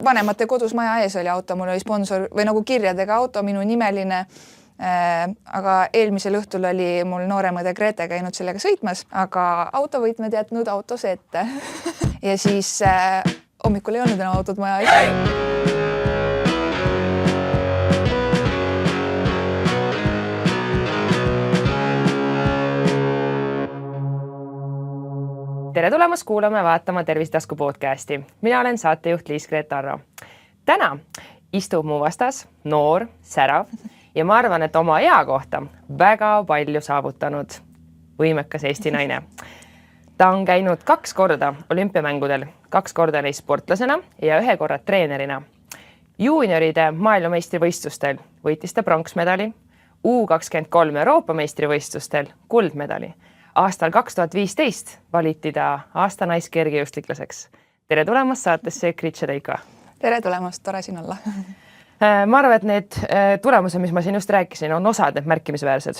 vanemate kodus maja ees oli auto, mul oli sponsor või nagu kirjadega auto, minu nimeline. Aga eelmisel õhtul oli mul noorem õde Grete käinud sellega sõitmas, aga autovõtmed jätnud autos ette. Ja siis hommikul ei olnud enam autot maja ees. Tere tulemast kuulama ja vaatama Tervisetasku podcasti. Mina olen saatejuht Liis-Gret Arro. Täna istub mu vastas noor, särav ja ma arvan, et oma ea kohta väga palju saavutanud võimekas Eesti naine. Ta on käinud 2 korda olümpiamängudel, 2 korda neist sportlasena ja 1 korra treenerina. Juunioride maailmameistrivõistlustel võitis ta pronksmedali, U23 Euroopa meistrivõistlustel kuldmedali. Aastal 2015 valiti ta aasta naiskergejõustiklaseks. Tere tulemast saatesse Gritša Teiko. Tere tulemast, tore siin olla. Ma arvan, et need tulemused, mis ma siin just rääkisin, on osad need märkimisväärsed.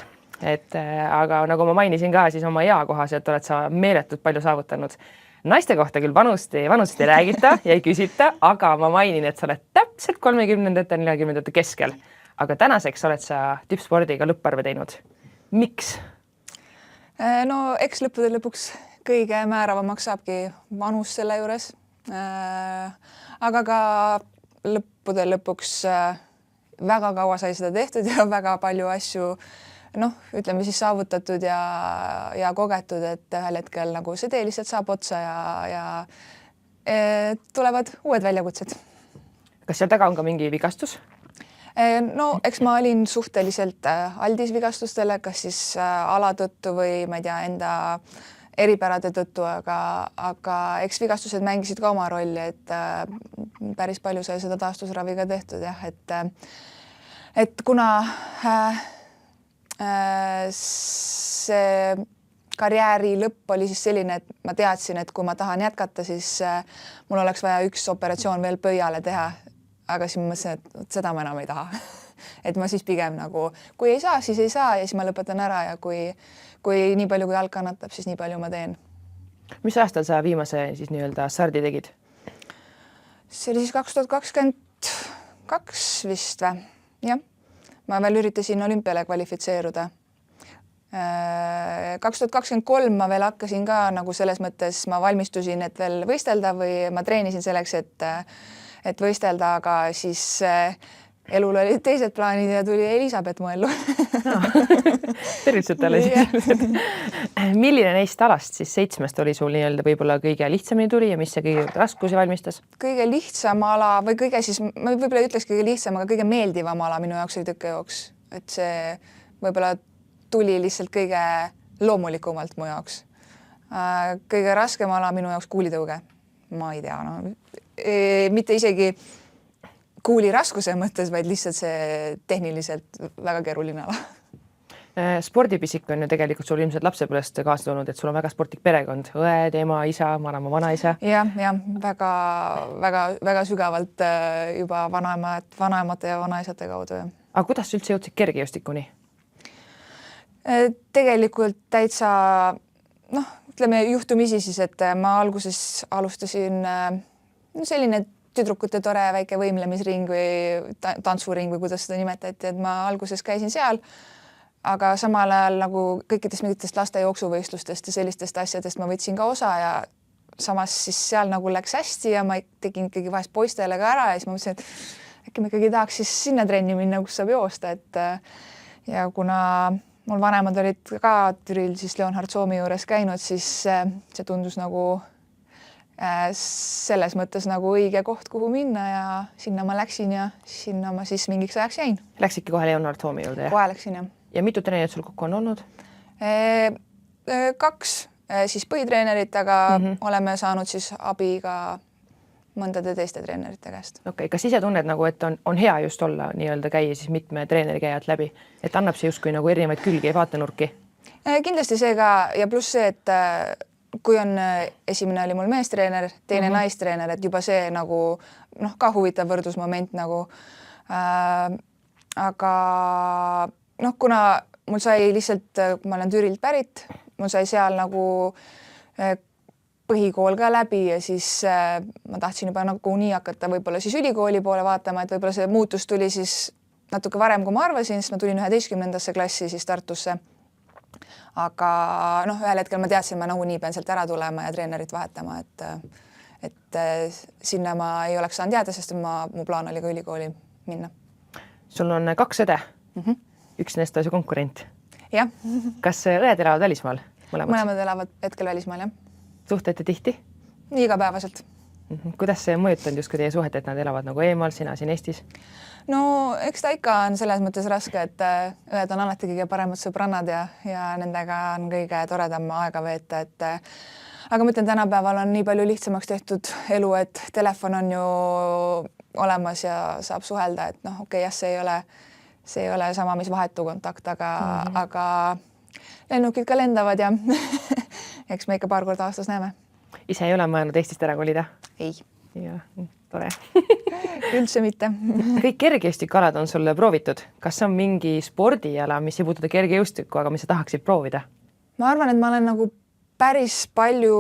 Aga nagu ma mainisin ka, siis oma ea kohaselt oled sa meeletult palju saavutanud. Naiste kohta küll vanust ei räägita ja ei küsita, aga ma mainin, et sa oled täpselt 30. 40. keskel. Aga tänaseks oled sa tippspordiga lõpparve teinud. Miks? No eks lõppude lõpuks kõige määravamaks saabki vanus selle juures. Aga ka lõppude lõpuks väga kaua sai seda tehtud ja väga palju asju, ütleme siis saavutatud ja kogetud, et ühel hetkel nagu see tee lihtsalt saab otsa ja tulevad uued väljakutsed. Kas seal taga on ka mingi vigastus? No, eks ma olin suhteliselt aldis vigastustele, kas siis ala tõttu või ma ei tea, enda eripärade tõttu, aga eks vigastused mängisid ka oma rolli, et päris palju sai seda taastusraviga tehtud, jah, et kuna see karjääri lõpp oli siis selline, et ma teadsin, et kui ma tahan jätkata, siis mul oleks vaja 1 operatsioon veel pöiale teha. Aga siis ma mõtlesin, et seda ma enam ei taha. Et ma siis pigem nagu, kui ei saa, siis ei saa ja siis ma lõpetan ära ja kui nii palju kui jalg kannatab, siis nii palju ma teen. Mis aastal sa viimase siis nii-öelda sardi tegid? See oli siis 2022 vist või? Jah, ma veel üritasin olümpiale kvalifitseeruda. 2023 ma veel hakkasin ka nagu selles mõttes, ma valmistusin, et veel võistelda või ma treenisin selleks, et võistelda, aga siis elul olid teised plaanid ja tuli Elisabeth mu ellu. Tervitused talle siis. Milline neist alast siis 7 oli sul nii-öelda võib-olla kõige lihtsamini tuli ja mis see kõige raskusi valmistas? Kõige lihtsam ala või kõige siis, ma võib-olla ei ütleks kõige lihtsam, aga kõige meeldivam ala minu jaoks oli tõkkejooks. Et see võib-olla tuli lihtsalt kõige loomulikumalt mu jaoks. Kõige raskem ala minu jaoks kuulitõuge. Ma ei tea, mitte isegi kuuli raskuse mõttes, vaid lihtsalt see tehniliselt väga keeruline ala. Spordipisik on ju tegelikult sul ilmselt lapsepõlvest kaasa tulnud, et sul on väga sportlik perekond, õed, ema, isa, vanema, vanaisa. Ja, väga sügavalt juba vanaemate ja vanaisate kaudu. Aga kuidas üldse jõudsid kergejõustikuni? Tegelikult täitsa, ütleme juhtumisi siis, et ma alguses alustasin selline tüdrukute tore väike võimlemisring või tantsuring või kuidas seda nimetati, et ma alguses käisin seal, aga samal ajal nagu kõikidest mingitest laste jooksuvõistlustest ja sellistest asjadest ma võtsin ka osa ja samas siis seal nagu läks hästi ja ma tegin ikkagi vahest poistele ka ära ja siis ma mõtlesin, et äkki ma ikkagi tahaks siis sinna trenni minna, kus saab joosta, ja kuna mul vanemad olid ka Türil siis Leonhard Soomi juures käinud, siis see tundus nagu selles mõttes nagu õige koht, kuhu minna ja sinna ma läksin ja sinna ma siis mingiks ajaks jäin. Läksidki kohe Leonhard Soomi juurde, jah? Kohe läksin, jah. Ja mitu treenerit sul kokku on olnud? 2 siis põhitreenerit, aga oleme saanud siis abi ka mõndade teiste treenerite käest. Okei, kas ise tunned nagu, et on hea just olla nii-öelda käia siis mitme treeneri käijad läbi, et annab see justkui nagu erinevaid külgi ja vaatenurki? Kindlasti see ka ja pluss see, et kui on esimene oli mul meestreener, teine naistreener, et juba see nagu ka huvitav võrdlusmoment nagu. Aga kuna mul sai lihtsalt, ma olen Türilt pärit, mul sai seal nagu põhikool ka läbi ja siis ma tahtsin juba nagu nii hakata võib-olla siis ülikooli poole vaatama, et võib-olla see muutus tuli siis natuke varem, kui ma arvasin, sest ma tulin 11. klassi siis Tartusse. Aga noh, ühel hetkel ma teadsin, ma nagunii pean sealt ära tulema ja treenerit vahetama, et sinna ma ei oleks saanud jääda, sest mu plaan oli ka ülikooli minna. Sul on 2 õde. Üks neist on su konkurent. Jah. Kas õed elavad välismaal? Mõlemad elavad hetkel välismaal, jah. Suhtlete tihti? Igapäevaselt. Kuidas see mõjutanud justkui teie suhet, et nad elavad nagu eemal, sina siin Eestis? No eks ta ikka on selles mõttes raske, et õed on alati kõige paremad sõbrannad ja nendega on kõige toredam aega veeta, et aga ma ütlen, tänapäeval on nii palju lihtsamaks tehtud elu, et telefon on ju olemas ja saab suhelda, et noh, okei, jah, see ei ole sama, mis vahetu kontakt, aga lennukid ka lendavad ja eks me ikka paar korda aastas näeme. Ise ei ole mõelnud Eestist ära kolida? Ei. Ja, tore. Üldse mitte. Kõik kergejõustikualad on sulle proovitud. Kas on mingi spordiala, mis ei puuduta kergejõustikku, aga mis sa tahaksid proovida? Ma arvan, et ma olen nagu päris palju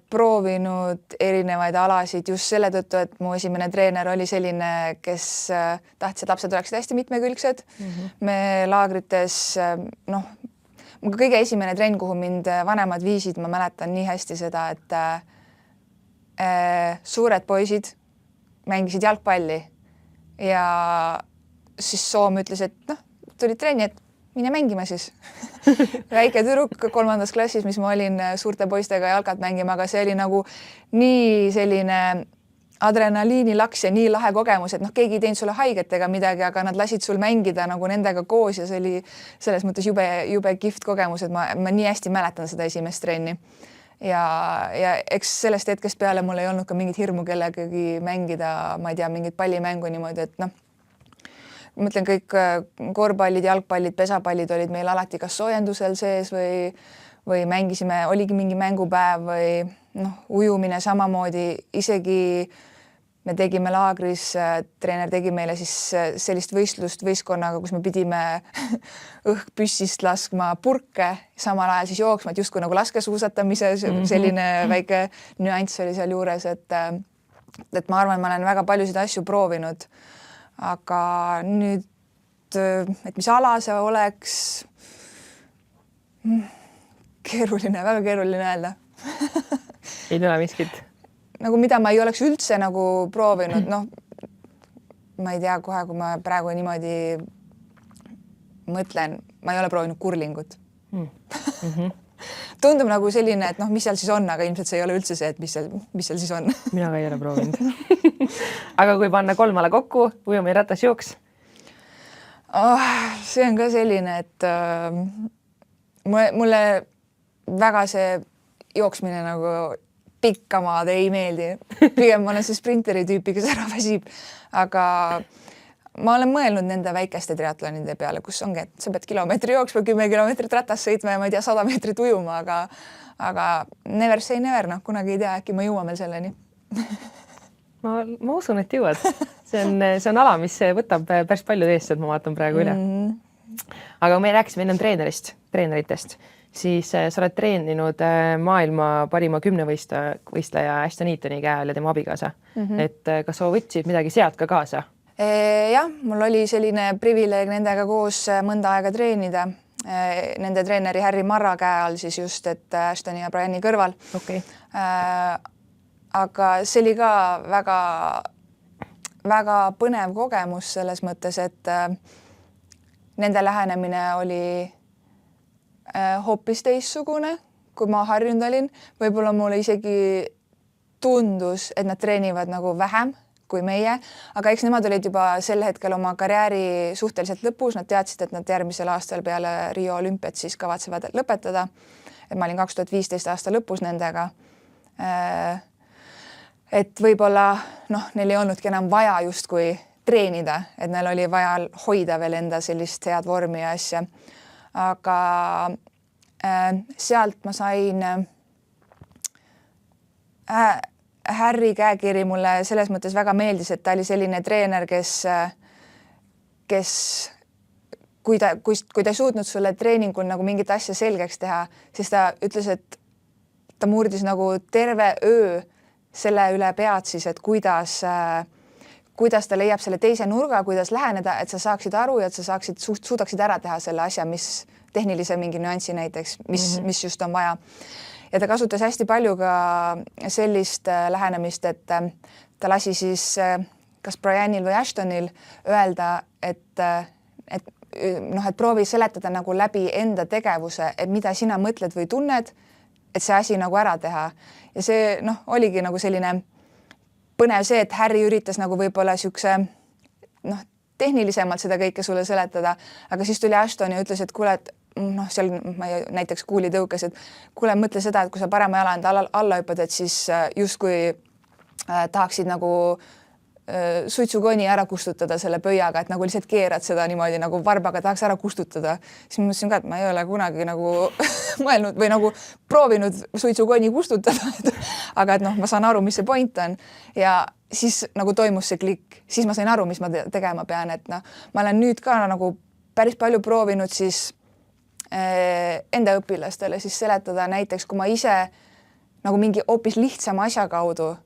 proovinud erinevaid alasid just selle tõttu, et mu esimene treener oli selline, kes tahtis, et lapsed oleksid hästi mitmekülgsed. Me laagrites, noh, kõige esimene trenn, kuhu mind vanemad viisid, ma mäletan nii hästi seda, et suured poisid mängisid jalgpalli ja siis Soom ütles, et noh, tulid trenni, et mine mängime siis. Väike tüdruk 3. klassis, mis ma olin suurte poistega jalgat mängima, aga see oli nagu nii selline adrenaliinilaks ja nii lahe kogemus, et noh, keegi ei teinud sulle haiget ega midagi, aga nad lasid sul mängida nagu nendega koos ja see oli selles mõttes jube kihvt kogemus, et ma nii hästi mäletan seda esimest trenni. Ja eks sellest hetkest peale mul ei olnud ka mingit hirmu kellegagi mängida, ma ei tea, mingit pallimängu niimoodi, et noh, ma mõtlen, kõik korvpallid, jalgpallid, pesapallid olid meil alati kas soojendusel sees või mängisime, oligi mingi mängupäev või noh, ujumine samamoodi, isegi me tegime laagris, treener tegi meile siis sellist võistlust võistkonnaga, kus me pidime õhkpüssist laskma purke, samal ajal siis jooksma, et justkui nagu laskesuusatamise selline väike nüanss oli seal juures, et ma arvan, ma olen väga paljusid asju proovinud, aga nüüd, et mis ala see oleks, väga keeruline öelda. Ei tule miskit? Nagu mida ma ei oleks üldse nagu proovinud, noh, ma ei tea kohe, kui ma praegu niimoodi mõtlen, ma ei ole proovinud kurlingut. Tundub nagu selline, et noh, mis seal siis on, aga ilmselt see ei ole üldse see, et mis seal siis on. Mina ka ei ole proovinud. Aga kui panna 3 ala kokku, ujumine, ratas, jooks? See on ka selline, et mulle väga see jooksmine nagu pikka maad ei meeldi. Pigem ma olen see sprinteri tüüpi, kes ära väsib, aga ma olen mõelnud nende väikeste triatlonide peale, kus ongi, et sa pead kilomeetri jooksma, 10 kilomeetrit ratas sõitma ja ma ei tea, 100 meetrit ujuma, aga never say never, noh, kunagi ei tea, äkki ma jõuan veel selleni. Ma usun, et jõuad. See on ala, mis võtab päris palju teest, et ma vaatan praegu üle. Aga me rääkisime enne treeneritest. Siis sa oled treeninud maailma parima 10-võistleja Ashton Eatoni käe all ja tema abikaasa. Et kas sa võtsid midagi sealt ka kaasa? Jah, mul oli selline privileeg nendega koos mõnda aega treenida. Nende treeneri Harry Marra käe all siis just, et Ashtoni ja Briani kõrval. Okay. Aga see oli ka väga põnev kogemus selles mõttes, et nende lähenemine oli hoopis teissugune, kui ma harjunud olin. Võib-olla mulle isegi tundus, et nad treenivad nagu vähem kui meie, aga eks nemad olid juba sel hetkel oma karjääri suhteliselt lõpus. Nad teadsid, et nad järgmisel aastal peale Rio olümpiat siis kavatsevad lõpetada. Et ma olin 2015 aasta lõpus nendega. Et võib-olla neil ei olnudki enam vaja justkui treenida, et neil oli vaja hoida veel enda sellist head vormi ja asja. Aga sealt ma sain Harry käekiri mulle selles mõttes väga meeldis, et ta oli selline treener, kes kui ta ei suutnud sulle treeningul nagu mingit asja selgeks teha, siis ta ütles, et ta murdis nagu terve öö selle üle pead siis, et kuidas ta leiab selle teise nurga, kuidas läheneda, et sa saaksid aru ja et sa suudaksid ära teha selle asja, mis tehnilise mingi nüansi näiteks, mis just on vaja. Ja ta kasutas hästi palju ka sellist lähenemist, et ta lasi siis kas Brianil või Ashtonil öelda, et proovi seletada nagu läbi enda tegevuse, et mida sina mõtled või tunned, et see asi nagu ära teha. Ja see oligi nagu selline põnev see, et Harry üritas nagu võib-olla siukse tehnilisemalt seda kõike sulle seletada, aga siis tuli Ashton ja ütles, et kuule, et seal ma näiteks kuuli tõukes, et kuule, mõtle seda, et kui sa parema jala enda alla hüppad, et siis justkui tahaksid nagu suitsukoni ära kustutada selle pöiaga, et nagu lihtsalt keerad seda niimoodi nagu varbaga tahaks ära kustutada. Siis ma mõtlesin ka, et ma ei ole kunagi nagu mõelnud või nagu proovinud suitsukoni kustutada. Aga et ma saan aru, mis see point on. Ja siis nagu toimus see klikk. Siis ma sain aru, mis ma tegema pean. Et ma olen nüüd ka nagu päris palju proovinud siis enda õpilastele siis seletada näiteks, kui ma ise nagu mingi hoopis lihtsama asja kaudu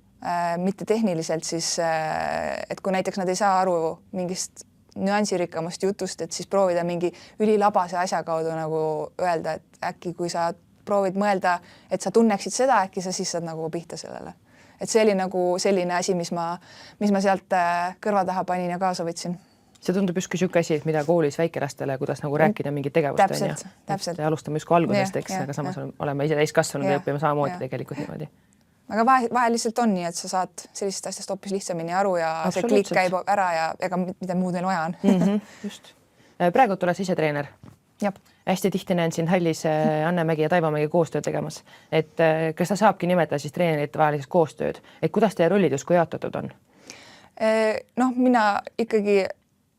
mitte tehniliselt siis, et kui näiteks nad ei saa aru mingist nüansirikkamast jutust, et siis proovida mingi ülilabase asja kaudu nagu öelda, et äkki kui sa proovid mõelda, et sa tunneksid seda, äkki sa siis saad nagu pihta sellele. Et see oli nagu selline asi, mis ma sealt kõrva taha panin ja kaasa võtsin. See tundub justkui siuke asi, mida koolis väikelastele, kuidas nagu rääkida mingit tegevust. Täpselt. Alustame justkui algusest, eks, aga samas oleme ise täiskasvanud ja õppima samamoodi tegelikult niimoodi. Aga vahel lihtsalt on nii, et sa saad sellisest asjast hoopis lihtsamini aru ja see klikk käib ära ja ega mida muud neil vaja on. Just. Praegu oled ise treener. Jab. Hästi tihti näen siin hallis Anne-Mägi ja Taivamägi koostööd tegemas. Et kas ta saabki nimetada siis treenerite vahelisest koostööd? Et kuidas teie rollid justkui jaotatud on? Mina ikkagi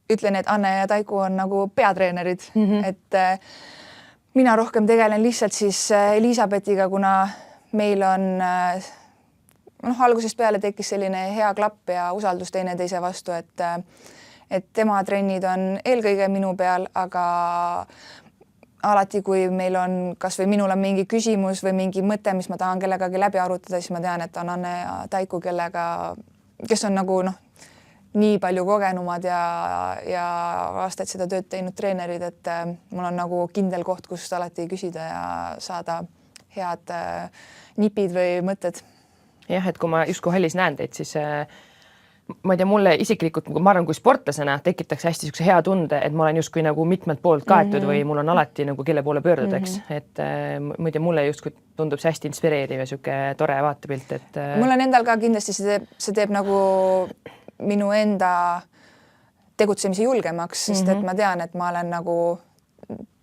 ütlen, et Anne ja Taiku on nagu peatreenerid. Et mina rohkem tegelen lihtsalt siis Elisabetiga, kuna meil on algusest peale tekkis selline hea klapp ja usaldus teineteise vastu, et tema trennid on eelkõige minu peal, aga alati, kui meil on kas või minul on mingi küsimus või mingi mõte, mis ma tahan kellegagi läbi arutada, siis ma tean, et on Anne ja Taiku, kes on nagu nii palju kogenumad ja aastaid seda tööd teinud treenerid, et mul on nagu kindel koht, kust alati küsida ja saada head nipid või mõtted. Jah, et kui ma justkui hallis näen teid, siis ma ei tea, mulle isiklikult, ma arvan, kui sportlasena tekitakse hästi siukse hea tunde, et ma olen justkui nagu mitmelt poolt kaetud või mul on alati nagu kelle poole pöörduda, eks. Et muide, mulle justkui tundub see hästi inspireeriv ja siuke tore vaatepilt, et mul on endal ka kindlasti see teeb nagu minu enda tegutsemise julgemaks, sest et ma tean, et ma olen nagu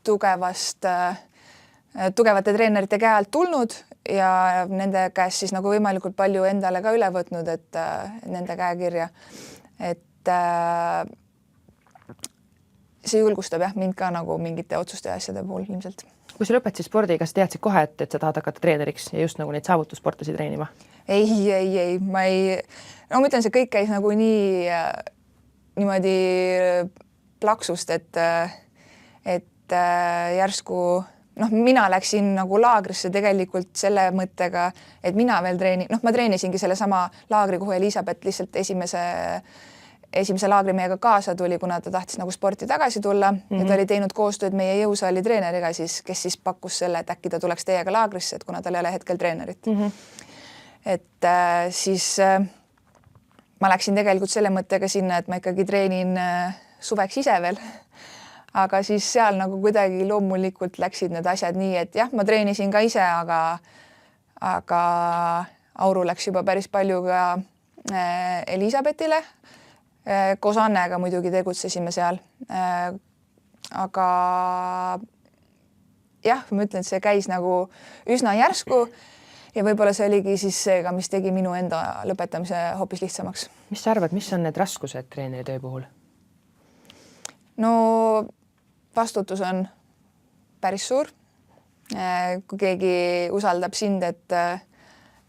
tugevate treenerite käe alt tulnud ja nende käest siis nagu võimalikult palju endale ka üle võtnud, et nende käekirja. Et see julgustab mind ka nagu mingite otsuste ja asjade puhul ilmselt. Kui sa lõpetasid spordi, kas teadsid kohe, et sa tahad hakata treeneriks ja just nagu neid saavutussportlasi treenima? Ei, ma ütlen, see kõik käis nagu niimoodi plaksust, et järsku mina läksin nagu laagrisse tegelikult selle mõttega, et mina veel ma treenisingi selle sama laagri, kuhu Elisabeth lihtsalt esimese laagri meiega kaasa tuli, kuna ta tahtis nagu sporti tagasi tulla ja ta oli teinud koostööd meie jõusaali treeneriga siis, kes siis pakkus selle, et äkki ta tuleks teiega laagrisse, et kuna tal ei ole hetkel treenerit. Et siis ma läksin tegelikult selle mõttega sinna, et ma ikkagi treenin suveks ise veel. Aga siis seal nagu kuidagi loomulikult läksid need asjad nii, et jah, ma treenisin ka ise, aga Auru läks juba päris palju ka Elisabethile. Koos Annega muidugi tegutsesime seal. Aga jah, ma ütlen, et see käis nagu üsna järsku ja võib-olla see oligi siis seega, mis tegi minu enda lõpetamise hoopis lihtsamaks. Mis sa arvad, mis on need raskused treeneri töö puhul? No vastutus on päris suur. Kui keegi usaldab sind, et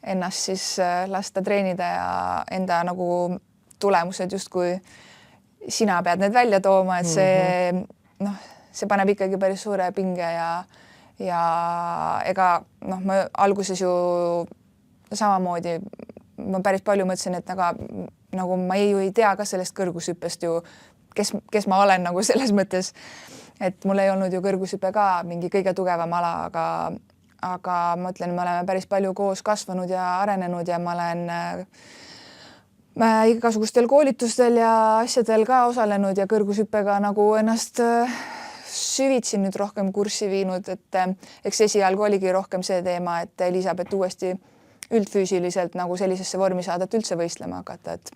ennast siis lasta treenida ja enda nagu tulemused justkui sina pead need välja tooma, et see paneb ikkagi päris suure pinge ja ega noh, ma alguses ju samamoodi ma päris palju mõtlesin, et nagu ma ei tea ka sellest kõrgushüppest ju, kes ma olen nagu selles mõttes, et mul ei olnud ju kõrgushüpe ka mingi kõige tugevam ala, aga ma ütlen, me oleme päris palju koos kasvanud ja arenenud ja ma olen igasugustel koolitustel ja asjadel ka osalenud ja kõrgushüppega nagu ennast süvitsi nüüd rohkem kurssi viinud, et eks esialgu oligi rohkem see teema, et Elisabeth uuesti üldfüüsiliselt nagu sellisesse vormi saada, et üldse võistlema hakata, et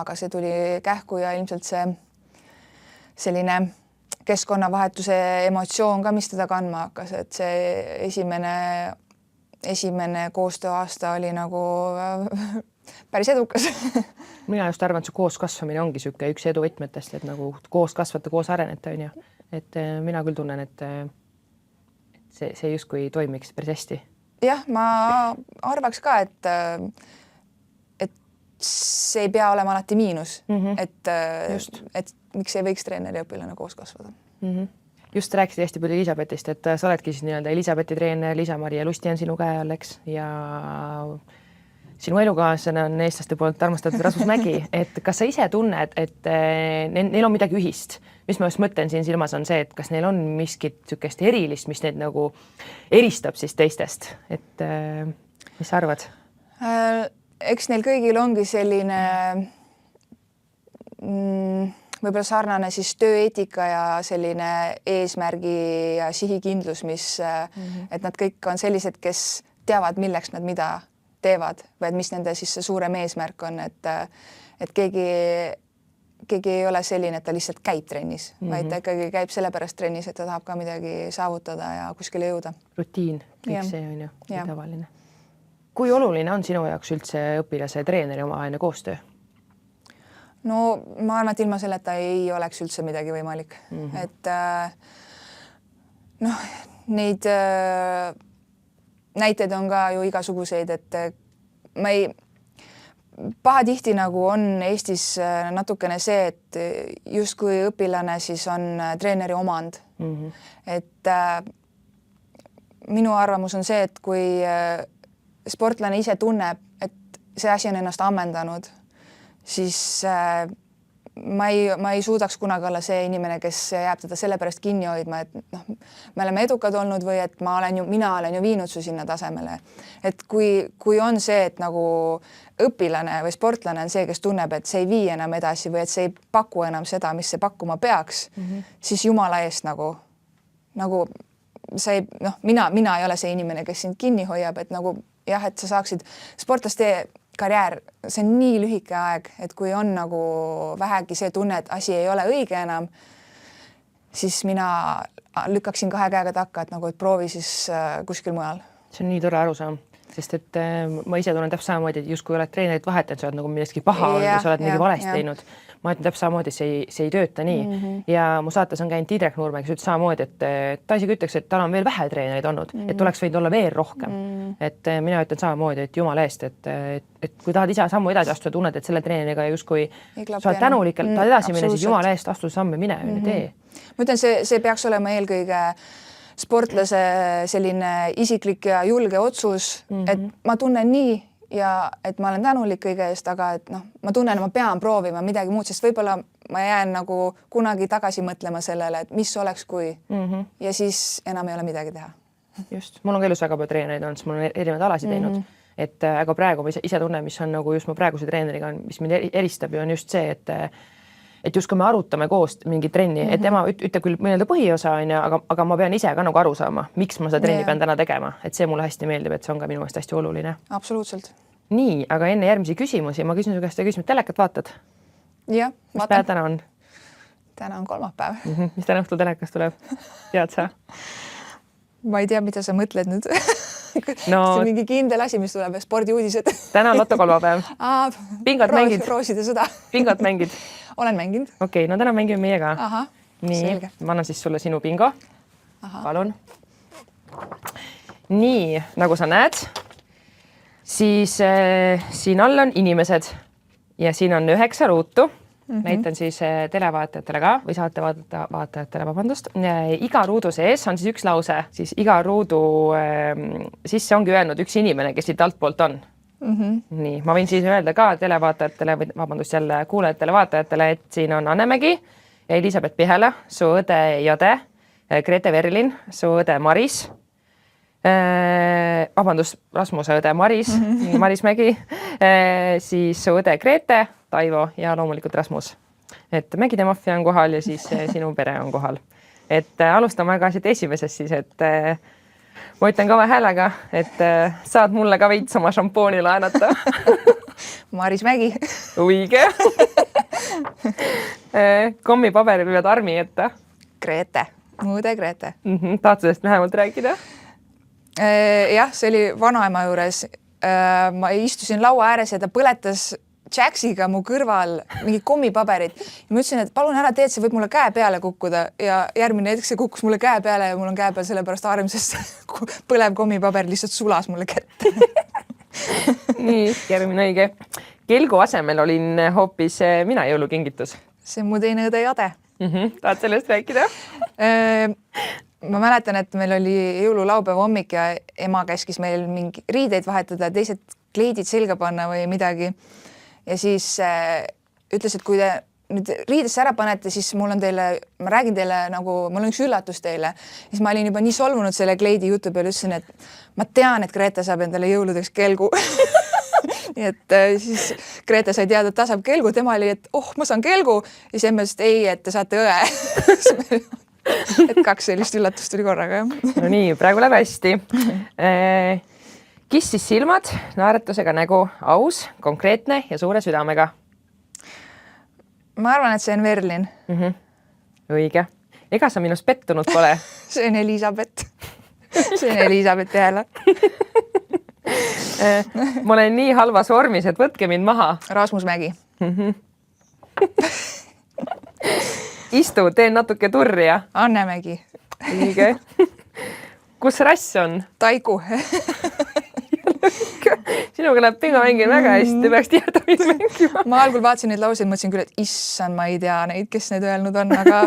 aga see tuli kähku ja ilmselt see selline keskkonnavahetuse emotsioon ka, mis teda kandma hakkas, et see esimene koostööaasta oli nagu päris edukas. Mina just arvan, et see kooskasvamine ongi siuke üks edu võtmetest, et nagu koos kasvata, koos arenete on ju. Et mina küll tunnen, et see justkui toimiks päris hästi. Jah, ma arvaks ka, et see ei pea olema alati miinus, et miks ei võiks treener ja õpilane koos kasvada. Just rääkisid hästi palju Elisabethist, et sa oledki siis nii-öelda Elisabethi treener, Liisa-Maria Lusti on sinu käe all, eks, ja sinu elukaaslane on eestlaste poolt armastatud Rasmus Mägi, et kas sa ise tunned, et neil on midagi ühist? Mis ma just mõtlen siin silmas on see, et kas neil on miskit niisugust erilist, mis neid nagu eristab siis teistest, et mis sa arvad? Eks neil kõigil ongi selline võib-olla sarnane siis tööeetika ja selline eesmärgi ja sihikindlus, et nad kõik on sellised, kes teavad, milleks nad mida teevad või et mis nende siis see suurem eesmärk on, et keegi ei ole selline, et ta lihtsalt käib trennis, vaid ta ikkagi käib sellepärast trennis, et ta tahab ka midagi saavutada ja kuskile jõuda. Rutiin, kõik see on ju tavaline. Kui oluline on sinu jaoks üldse õpilase ja treeneri omavaheline koostöö? No ma arvan, et ilma selleta ei oleks üldse midagi võimalik. Et noh, neid näiteid on ka ju igasuguseid, et pahatihti nagu on Eestis natukene see, et justkui õpilane siis on treeneri omand. Et minu arvamus on see, et kui sportlane ise tunneb, et see asi on ennast ammendanud, siis ma ei suudaks kunagi olla see inimene, kes jääb teda sellepärast kinni hoidma, et noh, me oleme edukad olnud või et mina olen ju viinud su sinna tasemele. Et kui on see, et nagu õpilane või sportlane on see, kes tunneb, et see ei vii enam edasi või et see ei paku enam seda, mis see pakkuma peaks, siis jumala eest nagu see, noh, mina ei ole see inimene, kes sind kinni hoiab, et nagu jah, et sa saaksid sportlaste karjäär, see on nii lühike aeg, et kui on nagu vähegi see tunne, et asi ei ole õige enam, siis mina lükkaksin 2 käega takka, et nagu, et proovi siis kuskil mujal. See on nii tore arusaam, sest et ma ise tunnen täpselt samamoodi, et justkui oled treenerit vahetanud, sa oled nagu millestki paha olnud, sa oled midagi valesti teinud. Ma ütlen täpselt samamoodi, see ei tööta nii. Ja mu saates on käinud Tiidrek Nurme, kes ütles samamoodi, et ta isegi ütleks, et tal on veel vähe treenereid olnud, et oleks võinud olla veel rohkem. Et mina ütlen samamoodi, et jumala eest, et kui tahad ise sammu edasi astuda, tunned, et selle treeneriga justkui sa oled tänulik, tahad edasi minna, siis jumala eest astu samme mine, tee. Ma ütlen, see peaks olema eelkõige sportlase selline isiklik ja julge otsus, et ma tunnen nii ja et ma olen tänulik kõige eest, aga et noh, ma tunnen, ma pean proovima midagi muud, sest võib-olla ma jään nagu kunagi tagasi mõtlema sellele, et mis oleks, kui ja siis enam ei ole midagi teha. Just, mul on ka elus väga palju treenereid olnud, mul on erinevaid alasid teinud, et aga praegu ma ise tunnen, mis on nagu just mu praeguse treeneriga, mis mind eristab ja on just see, et just kui me arutame koos mingi trenni, et tema ütleb küll mõelda põhiosa, aga ma pean ise ka nagu aru saama, miks ma seda trenni pean täna tegema, et see mulle hästi meeldib, et see on ka minu eest hästi oluline. Absoluutselt. Nii, aga enne järgmisi küsimusi, ma küsin su käest küsimust, telekat vaatad? Jah, vaatan. Mis päev täna on? Täna on kolmapäev. Mis täna õhtul telekas tuleb? Tead sa? Ma ei tea, mida sa mõtled nüüd. See on mingi kindel asi, mis tuleb, spordiuudised. Täna on Lotto kolmapäev. Pingot mängid? Rooside sõda. Pingot mängid? Olen mänginud. Okei, no täna mängime meiega. Nii, selge. Ma annan siis sulle sinu bingo. Palun. Nii, nagu sa näed, siis siin all on inimesed ja siin on 9 ruutu näitan siis televaatajatele ka või saate vaatajatele, vabandust. Iga ruudu sees on siis üks lause, siis iga ruudu sisse ongi öelnud üks inimene, kes siit altpoolt on. Nii, ma võin siis öelda ka televaatajatele või vabandust jälle kuulajatele, vaatajatele, et siin on Anne-Mägi, Elisabeth Pihela, su õde Jade, Grete Verlin, su õde Maris, vabandust, Rasmuse õde Maris, Maris Mägi, siis su õde Grete, Taivo ja loomulikult Rasmus. Et Mägide maffia on kohal ja siis sinu pere on kohal. Et alustame ka siit esimesest siis, et ma ütlen kaua häälega, et saad mulle ka veits oma šampooni laenata. Maris Mägi. Õige. Kommipaberil pead armi ette. Grete, muude Grete. Tahad sellest lähemalt rääkida? Jah, see oli vanaema juures. Ma istusin laua ääres ja ta põletas Jacksiga mu kõrval mingi kommipaberid. Ja ma ütlesin, et palun ära tee, et see võib mulle käe peale kukkuda. Ja järgmine hetk see kukkus mulle käe peale ja mul on käe peal sellepärast armsest põlev kommipaber lihtsalt sulas mulle kätte. Nii, järgmine õige. Kelgu asemel olin hoopis mina jõulukingitus. See on mu teine õde Jade. Tahad sellest rääkida? Ma mäletan, et meil oli jõululaupäeva hommik ja ema käskis meil mingi riideid vahetada, teised kleidid selga panna või midagi. Ja siis ütles, et kui te nüüd riidesse ära panete, siis ma räägin teile nagu, mul on üks üllatus teile. Siis ma olin juba nii solvunud selle kleidi jutu peale, ütlesin, et ma tean, et Grete saab endale jõuludeks kelgu. Nii et siis Grete sai teada, et ta saab kelgu, tema oli, et ma saan kelgu. Ja siis emme ütles, ei, et te saate õe. Et 2 sellist üllatust tuli korraga. No nii, praegu läheb hästi. Kissis silmad, naeretusega nägu, aus, konkreetne ja suure südamega. Ma arvan, et see on Verlin. Õige. Ega sa minust pettunud pole? See on Elisabeth. See on Elisabeth Pihela. Ma olen nii halvas vormis, et võtke mind maha. Rasmus Mägi. Istu, teen natuke turja. Anne-Mägi. Õige. Kus rass on? Taiku. Sinuga läheb pingamängil väga hästi, peaks tihedamini mängima. Ma algul vaatasin neid lauseid, mõtlesin küll, et issand, ma ei tea neid, kes need öelnud on, aga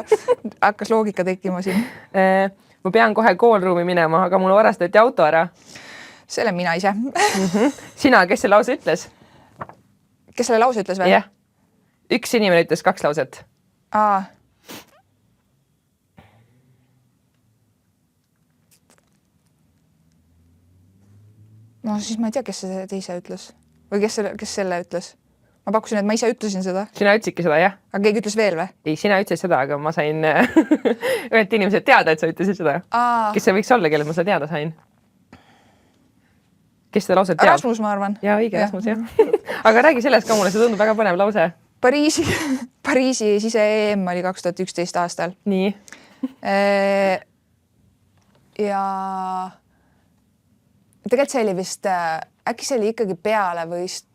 hakkas loogika tekkima siin. Ma pean kohe koolruumi minema, aga mul varastati auto ära. See olen mina ise. Sina, kes see lause ütles? Kes selle lause ütles või? Jah. Üks inimene ütles 2 lauset. No siis ma ei tea, kes see teise ütles. Või kes selle ütles. Ma pakkusin, et ma ise ütlesin seda. Sina ütlesidki seda, jah? Aga keegi ütles veel või? Ei, sina ütlesid seda, aga ma sain ühelt inimeselt teada, et sa ütlesid seda. Kes see võiks olla, kellel ma seda teada sain? Kes seda lauset teab? Rasmus, ma arvan. Jaa, õige Rasmus, jah. Aga räägi sellest ka mulle, see tundub väga põnev lause. Pariisi sise-EM oli 2011 aastal. Nii. Ja tegelikult see oli vist, äkki see oli ikkagi peale võist,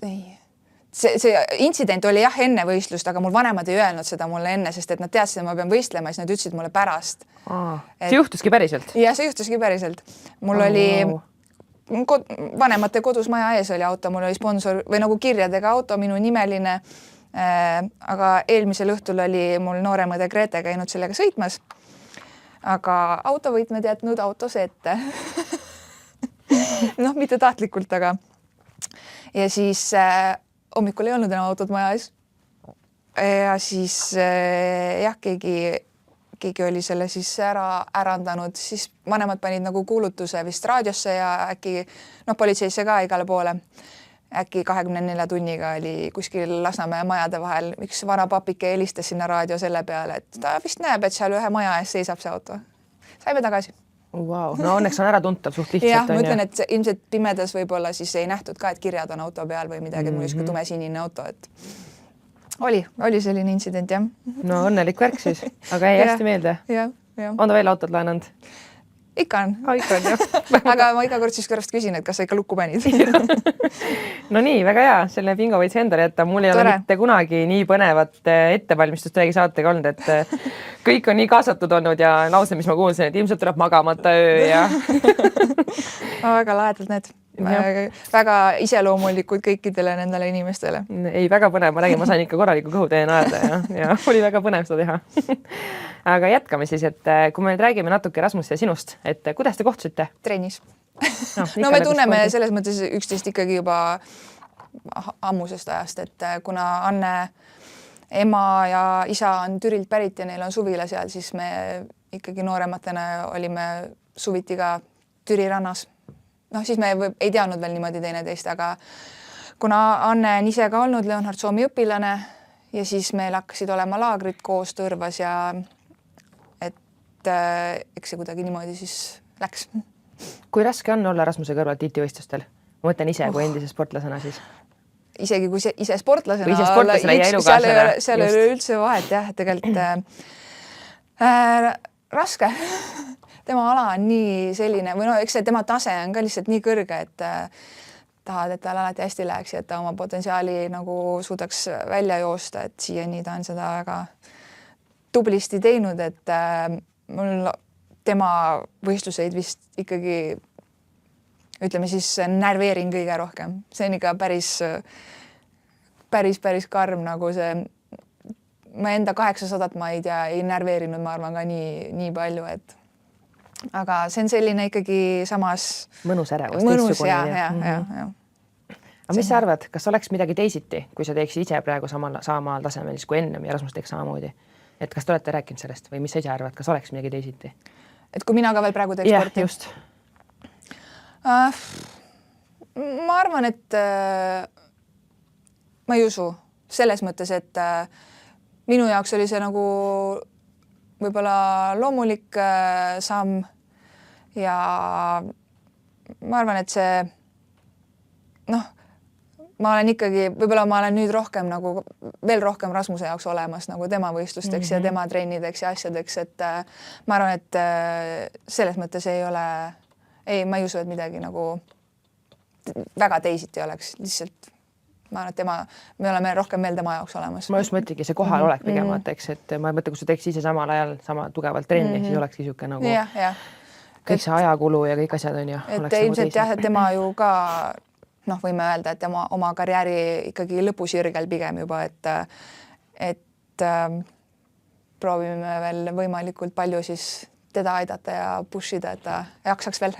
see intsident oli jah enne võistlust, aga mul vanemad ei öelnud seda mulle enne, sest et nad teadsid, et ma pean võistlema ja siis nad ütlesid mulle pärast. See juhtuski päriselt? Jah, see juhtuski päriselt. Mul oli vanemate kodus maja ees oli auto, mul oli sponsor või nagu kirjadega auto, minu nimeline, aga eelmisel õhtul oli mul nooremõde Grete käinud sellega sõitmas, aga autovõitmed jätnud autos ette. Noh, mitte tahtlikult, aga ja siis hommikul ei olnud enam autot maja ees. Ja siis jah, keegi oli selle siis ärandanud, siis vanemad panid nagu kuulutuse vist raadiosse ja äkki politseisse ka igale poole. Äkki 24 tunniga oli kuskil Lasnamäe majade vahel üks vana papike helistas sinna raadio selle peale, et ta vist näeb, et seal ühe maja ees seisab see auto. Saime tagasi. Wow. No õnneks on ära tuntav suht lihtsalt. Jah, ma ütlen, et ilmselt pimedas võib-olla siis ei nähtud ka, et kirjad on auto peal või midagi, mul just ka tumesinine auto, et oli selline intsident, jah. No õnnelik värk siis, aga jäi hästi meelde. On ta veel autot laenanud? Ikka on. Ikka on, jah. Aga ma iga kord siis kõrast küsin, et kas sa ikka lukku panid. No nii, väga hea, selle bingo võid see endale jätta. Mul ei ole mitte kunagi nii põnevat ettevalmistust ühegi saatega olnud, et kõik on nii kaasatud olnud ja lause, mis ma kuulsin, et ilmselt tuleb magamata öö ja... Väga lahedalt need. väga iseloomulikud kõikidele nendele inimestele. Ei, väga põnev, ma nägin, ma sain ikka korraliku kõhutäie naerda ja oli väga põnev seda teha. Aga jätkame siis, et kui me nüüd räägime natuke Rasmus ja sinust, et kuidas te kohtusite? Trennis. No me tunneme selles mõttes üksteist ikkagi juba ammusest ajast, et kuna Anne ema ja isa on Türilt pärit ja neil on suvila seal, siis me ikkagi noorematena olime suviti ka Türi rannas. Noh, siis me ei teadnud veel niimoodi teineteist, aga kuna Anne on ise ka olnud Leonhard Soomi õpilane ja siis meil hakkasid olema laagrid koos Tõrvas ja et eks see kuidagi niimoodi siis läks. Kui raske on olla Rasmuse kõrval tiitlivõistlustel? Ma mõtlen ise kui endise sportlasena siis. Isegi kui ise sportlasena ja elukaaslane. Seal ei ole üldse vahet jah, tegelikult raske. Tema ala on nii selline või eks see tema tase on ka lihtsalt nii kõrge, et tahad, et tal alati hästi läheks ja et ta oma potentsiaali nagu suudaks välja joosta, et siiani ta on seda väga tublisti teinud, et mul tema võistluseid vist ikkagi ütleme siis närveerin kõige rohkem. See on ikka päris karm nagu see. Ma enda 800 ma ei tea, ei närveerinud, ma arvan ka nii palju, et aga see on selline ikkagi samas mõnus ärevus. Mõnus, ja. Aga mis sa arvad, kas oleks midagi teisiti, kui sa teeksid ise praegu samal tasemel kui ennem ja Rasmus teeks samamoodi? Et kas te olete rääkinud sellest või mis sa ise arvad, kas oleks midagi teisiti? Et kui mina ka veel praegu teeks sporti? Just. Ma arvan, et ma ei usu selles mõttes, et minu jaoks oli see nagu võib-olla loomulik samm ja ma arvan, et see ma olen ikkagi, võib-olla ma olen nüüd rohkem nagu veel rohkem Rasmuse jaoks olemas nagu tema võistlusteks ja tema trennideks ja asjadeks, et ma arvan, et selles mõttes ei ole ma ei usu, et midagi nagu väga teisiti oleks, lihtsalt ma arvan, et me oleme rohkem veel tema jaoks olemas. Ma just mõtlengi see kohal olek pigem, eks, et ma mõtlen, kui sa teeks ise samal ajal sama tugevalt trenni, siis olekski niisugune nagu kõik see ajakulu ja kõik asjad on ju. Et ilmselt jah, et tema ju ka võime öelda, et tema oma karjääri ikkagi lõpusirgel pigem juba, et proovime veel võimalikult palju siis teda aidata ja pushida, et ta jaksaks veel.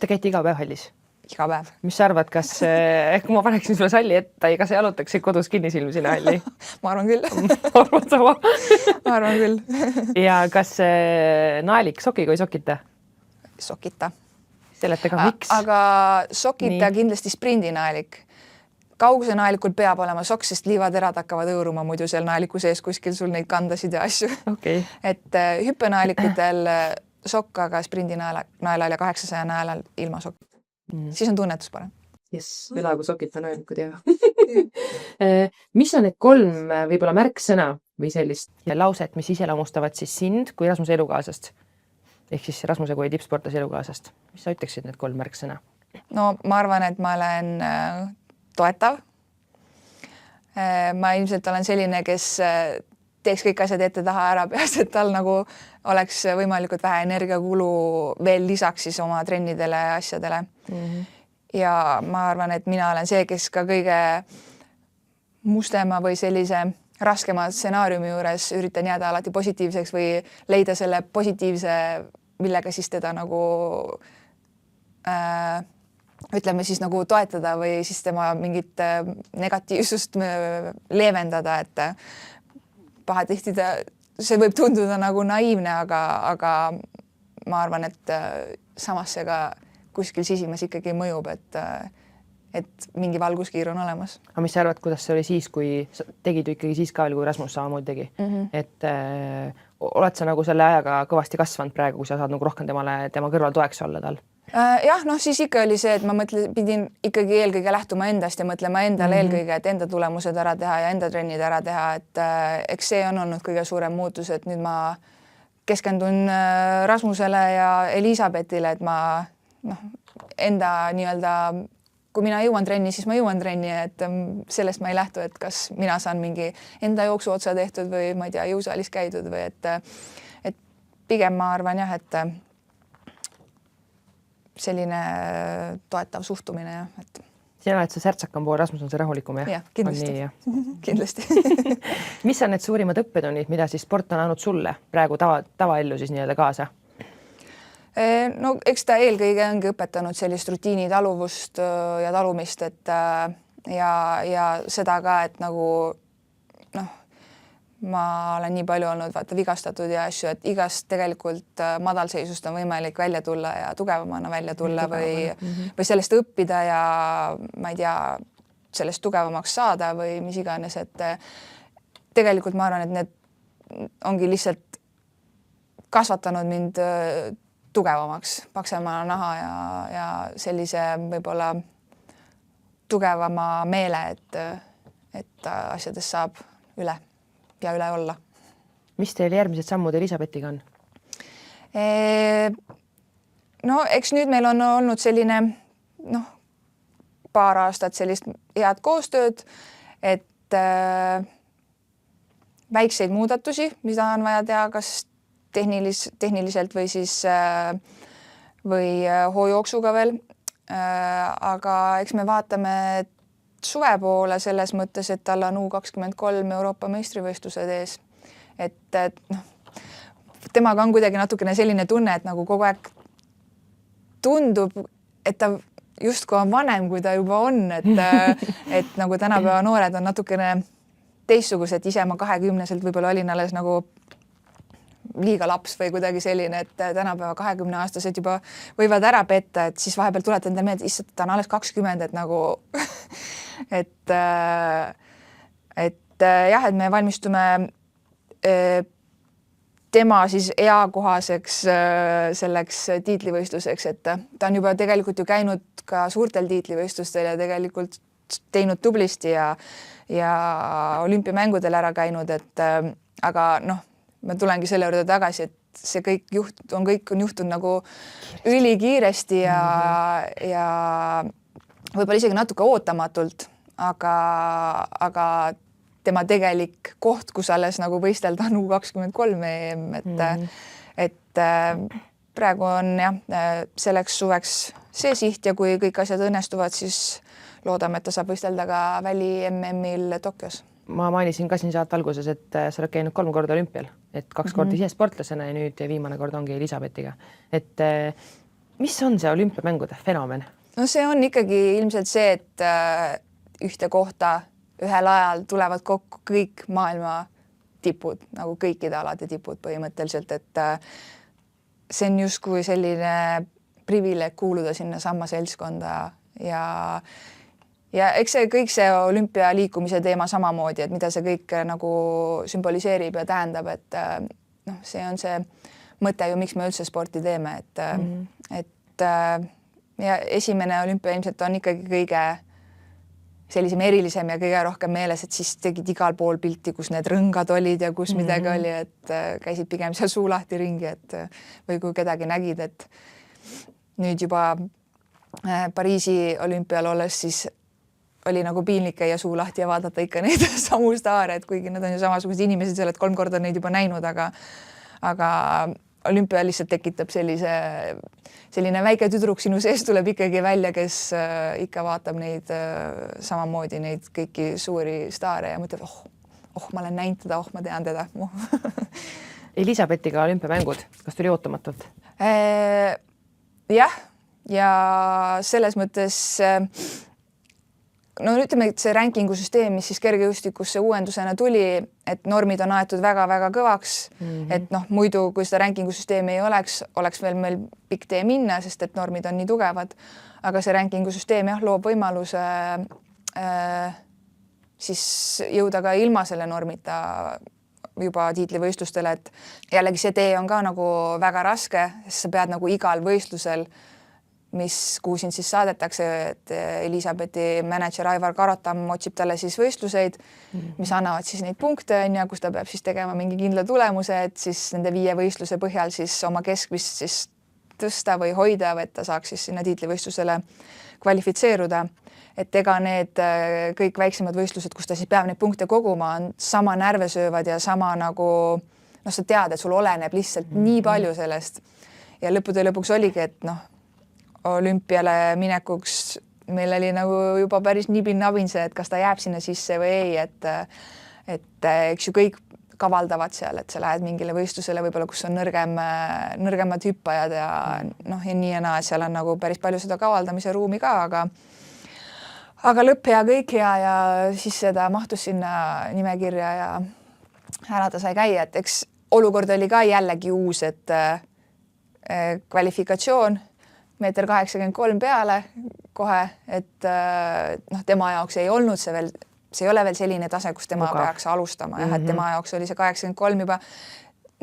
Te käite iga päev hallis? Iga päev. Mis sa arvad, kas kui ma paneksin sulle salli ette, ega sa jalutaksid kodus kinnisilmi sinna halli? Ma arvan küll. Ma arvan sama. Ma arvan küll. Ja kas naelik sokiga ei sokita? Sokita. Seleta ka miks? Aga sokita kindlasti sprindinaelik. Kauguse naelikul peab olema sokk, sest liivaterad hakkavad õõruma muidu seal naeliku sees kuskil sul neid kandasid ja asju. Okay. Et hüppenaelikutel sokk, aga sprindinaelal ja 800 naelal ilma sokk. Siis on tunnetus parem. Yes, elagu sokita naelikud ja. Mis on need 3 võib-olla märksõna või sellist lauset, mis iseloomustavad siis sind kui Rasmuse elukaasast? Ehk siis Rasmuse kui tippsportlase elukaasast. Mis sa ütleksid need 3 märksõna? No ma arvan, et ma olen toetav. Ma ilmselt olen selline, kes teeks kõik asjad ette taha ära peast, et tal nagu oleks võimalikult vähe energiakulu veel lisaks siis oma trennidele ja asjadele. Ja ma arvan, et mina olen see, kes ka kõige mustema või sellise raskema stsenaariumi juures üritan jääda alati positiivseks või leida selle positiivse, millega siis teda nagu ütleme siis nagu toetada või siis tema mingit negatiivsust leevendada, et pahatihti see võib tunduda nagu naiivne, aga ma arvan, et samas see ka kuskil sisimas ikkagi mõjub, et mingi valguskiir on olemas. Aga mis sa arvad, kuidas see oli siis, kui tegid ikkagi siis ka veel, kui Rasmus samamoodi tegi? Et oled sa nagu selle ajaga kõvasti kasvanud praegu, kui sa saad nagu rohkem tema kõrval toeks olla tal? Jah, siis ikka oli see, et ma pidin ikkagi eelkõige lähtuma endast ja mõtlema endale eelkõige, et enda tulemused ära teha ja enda trennid ära teha, et eks see on olnud kõige suurem muutus, et nüüd ma keskendun Rasmusele ja Elisabethile, et ma enda nii-öelda, kui mina jõuan trenni, siis ma jõuan trenni, et sellest ma ei lähtu, et kas mina saan mingi enda jooksu otsa tehtud või ma ei tea, jõusaalis käidud või et pigem ma arvan jah, et selline toetav suhtumine ja et sina oled see särtsakam pool, Rasmus on see rahulikum jah? Jah, kindlasti. Kindlasti. Mis on need suurimad õppetunnid, mida siis sport on andnud sulle praegu tavaellu siis nii-öelda kaasa? No eks ta eelkõige ongi õpetanud sellist rutiini taluvust ja talumist, et ja seda ka, et nagu noh, ma olen nii palju olnud vaata vigastatud ja asju, et igast tegelikult madalseisust on võimalik välja tulla ja tugevamana välja tulla või sellest õppida ja ma ei tea, sellest tugevamaks saada või mis iganes, et tegelikult ma arvan, et need ongi lihtsalt kasvatanud mind tugevamaks, paksema naha ja sellise võib-olla tugevama meele, et asjadest saab üle ja üle olla. Mis teil järgmised sammud Elisabethiga on? No eks nüüd meil on olnud selline paar aastat sellist head koostööd, et väikseid muudatusi, mida on vaja teha, kas tehniliselt või siis või hoojooksuga veel. Aga eks me vaatame suve poole selles mõttes, et tal on U23 Euroopa meistrivõistlused ees. Et temaga on kuidagi natukene selline tunne, et nagu kogu aeg tundub, et ta justkui on vanem, kui ta juba on, et nagu tänapäeva noored on natukene teistsugused, ise ma 20-selt võib-olla olin alles nagu liiga laps või kuidagi selline, et tänapäeva 20-aastased juba võivad ära petta, et siis vahepeal tuletan endale meelde, issand, ta on alles 20, et nagu et jah, et me valmistume tema siis eakohaseks selleks tiitlivõistluseks, et ta on juba tegelikult ju käinud ka suurtel tiitlivõistlustel ja tegelikult teinud tublisti ja olümpiamängudel ära käinud, et aga ma tulengi selle juurde tagasi, et see kõik on juhtunud nagu ülikiiresti ja võib-olla isegi natuke ootamatult, aga tema tegelik koht, kus alles nagu võistelda on U23 EM, et praegu on jah, selleks suveks see siht ja kui kõik asjad õnnestuvad, siis loodame, et ta saab võistelda ka väli MM-il Tokyos. Ma mainisin ka siin saate alguses, et sa oled käinud 3 korda olümpial, et 2 korda ise sportlasena ja nüüd viimane kord ongi Elisabethiga. Et mis on see olümpiamängude fenomen? No see on ikkagi ilmselt see, et ühte kohta ühel ajal tulevad kokku kõik maailma tipud, nagu kõikide alade tipud põhimõtteliselt, et see on justkui selline privileeg kuuluda sinna samma seltskonda ja eks see kõik see olümpialiikumise teema samamoodi, et mida see kõik nagu sümboliseerib ja tähendab, et see on see mõte ju, miks me üldse sporti teeme, et ja esimene olümpia ilmselt on ikkagi kõige sellisem erilisem ja kõige rohkem meeles, et siis tegid igal pool pilti, kus need rõngad olid ja kus midagi oli, et käisid pigem seal suu lahti ringi, et või kui kedagi nägid, et nüüd juba Pariisi olümpial olles siis oli nagu piinlik käia suu lahti ja vaadata ikka neid samu staare, et kuigi nad on ju samasugused inimesed, sa oled 3 korda neid juba näinud, aga olümpia lihtsalt tekitab selline väike tüdruk sinu sees tuleb ikkagi välja, kes ikka vaatab neid samamoodi neid kõiki suuri staare ja mõtleb, ma olen näinud teda, ma tean teda. Elisabethiga olümpiamängud, kas tuli ootamatult? Jah, ja selles mõttes no ütleme, et see rankingu süsteem, mis siis kergejõustikusse uuendusena tuli, et normid on aetud väga-väga kõvaks, et muidu kui seda rankingu süsteemi ei oleks veel meil pikk tee minna, sest et normid on nii tugevad, aga see rankingu süsteem jah, loob võimaluse siis jõuda ka ilma selle normita juba tiitlivõistlustele, et jällegi see tee on ka nagu väga raske, sest sa pead nagu igal võistlusel kuhu sind siis saadetakse, et Elisabethi mänedžer Aivar Karotam otsib talle siis võistluseid, mis annavad siis neid punkte, kus ta peab siis tegema mingi kindla tulemuse, et siis nende 5 võistluse põhjal siis oma keskmist siis tõsta või hoida, et ta saaks siis sinna tiitlivõistlusele kvalifitseeruda. Et ega need kõik väiksemad võistlused, kus ta siis peab neid punkte koguma, on sama närvesöövad ja sama nagu, sa tead, et sul oleneb lihtsalt nii palju sellest. Ja lõppude lõpuks oligi, et olümpiale minekuks meil oli nagu juba päris nibin-nabin see, et kas ta jääb sinna sisse või ei, et eks ju kõik kavaldavad seal, et sa lähed mingile võistlusele võib-olla, kus on nõrgemad hüppajad ja noh, ja nii ja naa, seal on nagu päris palju seda kavaldamise ruumi ka, aga lõpp hea, kõik hea ja siis seda mahtus sinna nimekirja ja ära ta sai käia, et eks olukord oli ka jällegi uus, et kvalifikatsioon 1,83 peale kohe, et noh, tema jaoks ei olnud see veel, see ei ole veel selline tase, kus tema peaks alustama, jah, et tema jaoks oli see 83 juba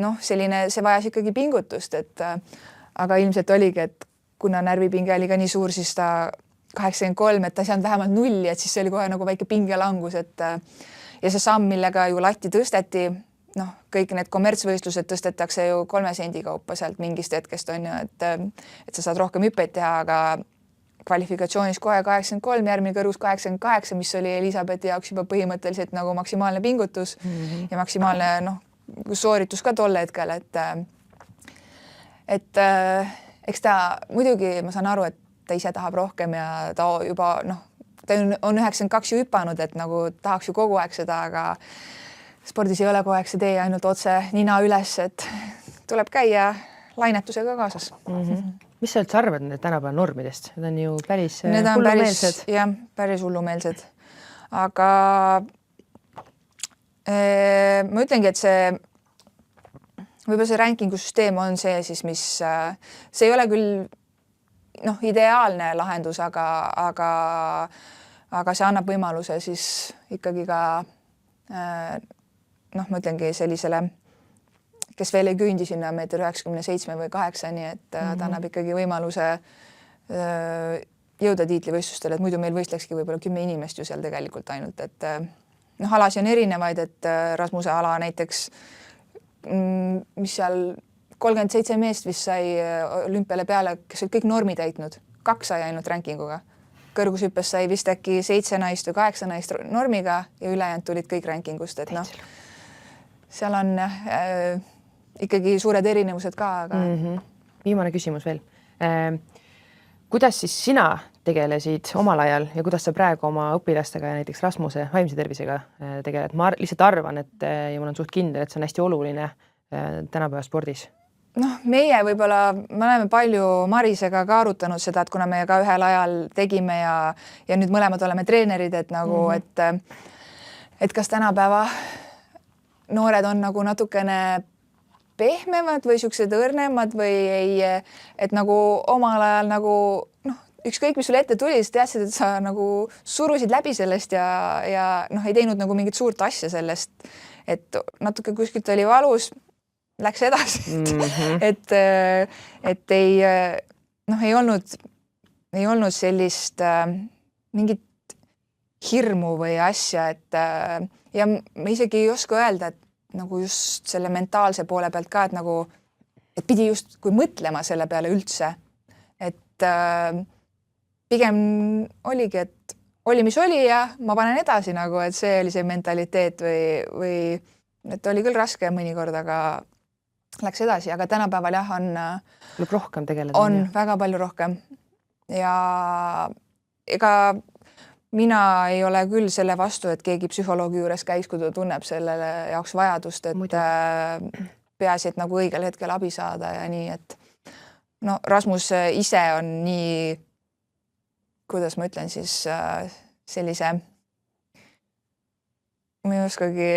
noh, selline, see vajas ikkagi pingutust, et aga ilmselt oligi, et kuna närvipinge oli ka nii suur, siis ta 83, et ta ei saanud vähemalt 0, et siis see oli kohe nagu väike pingelangus, et ja see samm, millega ju latti tõsteti, noh, kõik need kommertsvõistlused tõstetakse ju 3 sendi kaupa sealt mingist hetkest on ju, et sa saad rohkem hüppeid teha, aga kvalifikatsioonis kohe 83, järgmine kõrgus 88, mis oli Elisabethi jaoks juba põhimõtteliselt nagu maksimaalne pingutus ja maksimaalne noh, sooritus ka tol hetkel, et eks ta muidugi, ma saan aru, et ta ise tahab rohkem ja ta juba noh, ta on 92 ju hüpanud, et nagu tahaks ju kogu aeg seda, aga spordis ei ole kogu aeg see tee ainult otse nina üles, et tuleb käia lainetusega kaasas. Mis sa üldse arvad need tänapäeva normidest? Need on ju päris hullumeelsed. Jah, päris hullumeelsed. Aga ma ütlengi, et see võib-olla see rankingu süsteem on see siis, mis see ei ole küll noh, ideaalne lahendus, aga see annab võimaluse siis ikkagi ka noh, ma ütlengi sellisele kes veel ei küündi sinna 1,97 või 8, nii et ta annab ikkagi võimaluse jõuda tiitlivõistlustele, et muidu meil võistlekski võib-olla 10 inimest ju seal tegelikult ainult, et noh, alasi on erinevaid, et Rasmuse ala näiteks, mis seal 37 meest vist sai olümpiale peale, kes olid kõik normi täitnud, 2 sai ainult rankinguga. Kõrgushüppes sai vist äkki 7 naist või 8 naist normiga ja ülejäänud tulid kõik rankingust, et noh, seal on ikkagi suured erinevused ka, aga Viimane küsimus veel. Kuidas siis sina tegelesid omal ajal ja kuidas sa praegu oma õpilastega ja näiteks Rasmuse vaimse tervisega tegeled? Ma lihtsalt arvan, et ja mul on suht kindel, et see on hästi oluline tänapäeva spordis. Noh, meie võib-olla, me oleme palju Marisega ka arutanud seda, et kuna me ka ühel ajal tegime ja nüüd mõlemad oleme treenerid, et nagu, et kas tänapäeva noored on nagu natukene pehmemad või siuksed õrnemad või ei, et nagu omal ajal nagu noh, ükskõik, mis sulle ette tuli, siis teadsid, et sa nagu surusid läbi sellest ja noh, ei teinud nagu mingit suurt asja sellest, et natuke kuskilt oli valus, läks edasi, et ei noh, ei olnud sellist mingit hirmu või asja, et ja ma isegi ei oska öelda, et nagu just selle mentaalse poole pealt ka, et nagu, et pidi just kui mõtlema selle peale üldse, et pigem oligi, et oli, mis oli ja ma panen edasi nagu, et see oli see mentaliteet või et oli küll raske mõnikord, aga läks edasi, aga tänapäeval jah, tuleb rohkem tegeleda. On väga palju rohkem ja ega mina ei ole küll selle vastu, et keegi psühholoogi juures käiks, kui ta tunneb sellele jaoks vajadust, et peaasi, et nagu õigel hetkel abi saada ja nii, et no Rasmus ise on nii, kuidas ma ütlen siis sellise, ma ei oskagi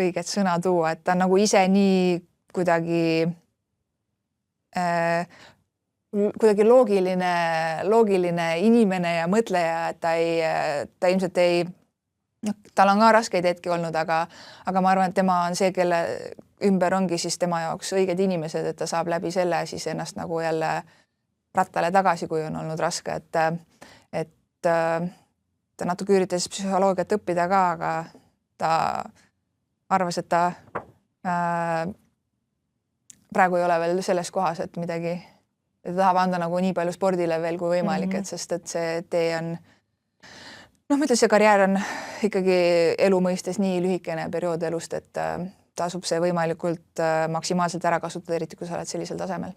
õiget sõna tuua, et ta on nagu ise nii kuidagi loogiline inimene ja mõtleja, et ta ilmselt ei, noh, tal on ka raskeid hetki olnud, aga ma arvan, et tema on see, kelle ümber ongi siis tema jaoks õiged inimesed, et ta saab läbi selle siis ennast nagu jälle rattale tagasi, kui on olnud raske, et ta natuke üritas psühholoogiat õppida ka, aga ta arvas, et ta praegu ei ole veel selles kohas, et midagi ta tahab anda nagu nii palju spordile veel kui võimalik, et sest et see tee on, noh, ma ütlen, see karjäär on ikkagi elu mõistes nii lühikene periood elust, et tasub see võimalikult maksimaalselt ära kasutada, eriti kui sa oled sellisel tasemel.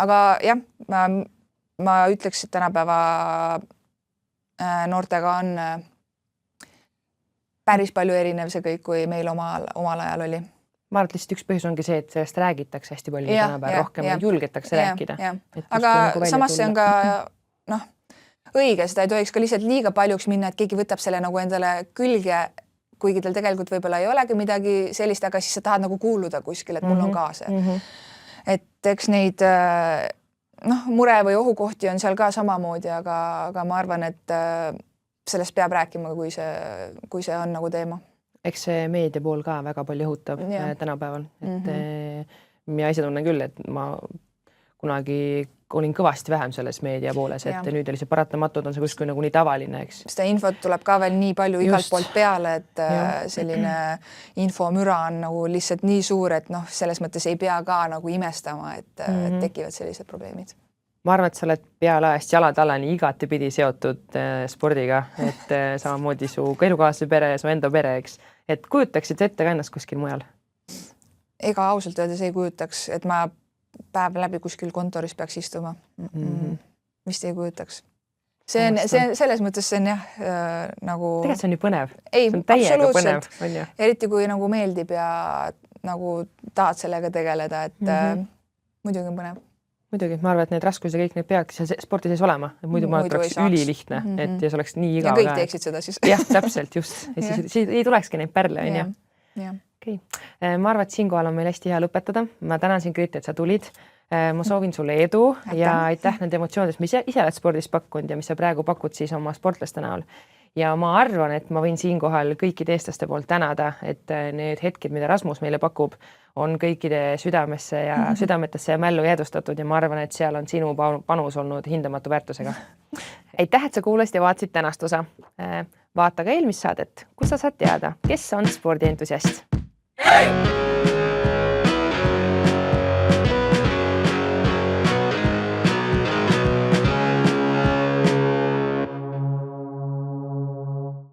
Aga jah, ma ütleks, et tänapäeva noortega on päris palju erinev see kõik, kui meil omal ajal oli. Ma arvan, et lihtsalt üks põhjus ongi see, et sellest räägitakse hästi palju tänapäeval, rohkem julgetakse rääkida. Aga samas see on ka õige, seda ei tohiks ka lihtsalt liiga paljuks minna, et keegi võtab selle nagu endale külge, kuigi tal tegelikult võib-olla ei olegi midagi sellist, aga siis sa tahad nagu kuuluda kuskil, et mul on ka see. Et eks neid mure või ohukohti on seal ka samamoodi, aga ma arvan, et sellest peab rääkima, kui see on nagu teema. Eks see meedia pool ka väga palju õhutab tänapäeval. Mina ise tunnen küll, et ma kunagi olin kõvasti vähem selles meedia pooles, et nüüd oli see paratamatud, on see kuskil nagu nii tavaline, eks. Seda infot tuleb ka veel nii palju igalt poolt peale, et selline infomüra on nagu lihtsalt nii suur, et selles mõttes ei pea ka nagu imestama, et tekivad sellised probleemid. Ma arvan, et sa oled pealaest jalatallani igatepidi seotud spordiga, et samamoodi su elukaaslase pere, su enda pere, eks. Et kujutaksid ette ka ennast kuskil mujal? Ega ausalt öeldes ei kujutaks, et ma päev läbi kuskil kontoris peaks istuma. Vist ei kujutaks. See on selles mõttes see on nagu... Tegelikult see on nii põnev. Ei, see on täiega põnev. Eriti kui nagu meeldib ja nagu tahad sellega tegeleda, et muidugi on põnev. Muidugi, ma arvan, et need raskusi kõik need peaks spordi sees olema. Muidu ma oleks ülilihtne, et ja see oleks nii igav. Ja kõik teeksid seda siis. Jah, täpselt, just. Siis ei tulekski neid pärle, on ju. Ma arvan, et siinkohal on meil hästi hea lõpetada. Ma tänan sind, Grete, et sa tulid. Ma soovin sulle edu ja aitäh nende emotsioonidest, mis ise oled spordis pakkunud ja mis sa praegu pakud siis oma sportlaste näol. Ja ma arvan, et ma võin siinkohal kõikide eestlaste poolt tänada, et need hetked, mida Rasmus meile pakub, on kõikide südamesse ja südametesse ja mällu jäädustatud ja ma arvan, et seal on sinu panus olnud hindamatu väärtusega. Aitäh, et sa kuulasid ja vaatasid tänast osa. Vaata ka eelmist saadet, kus sa saad teada, kes on spordientusiast. Hey!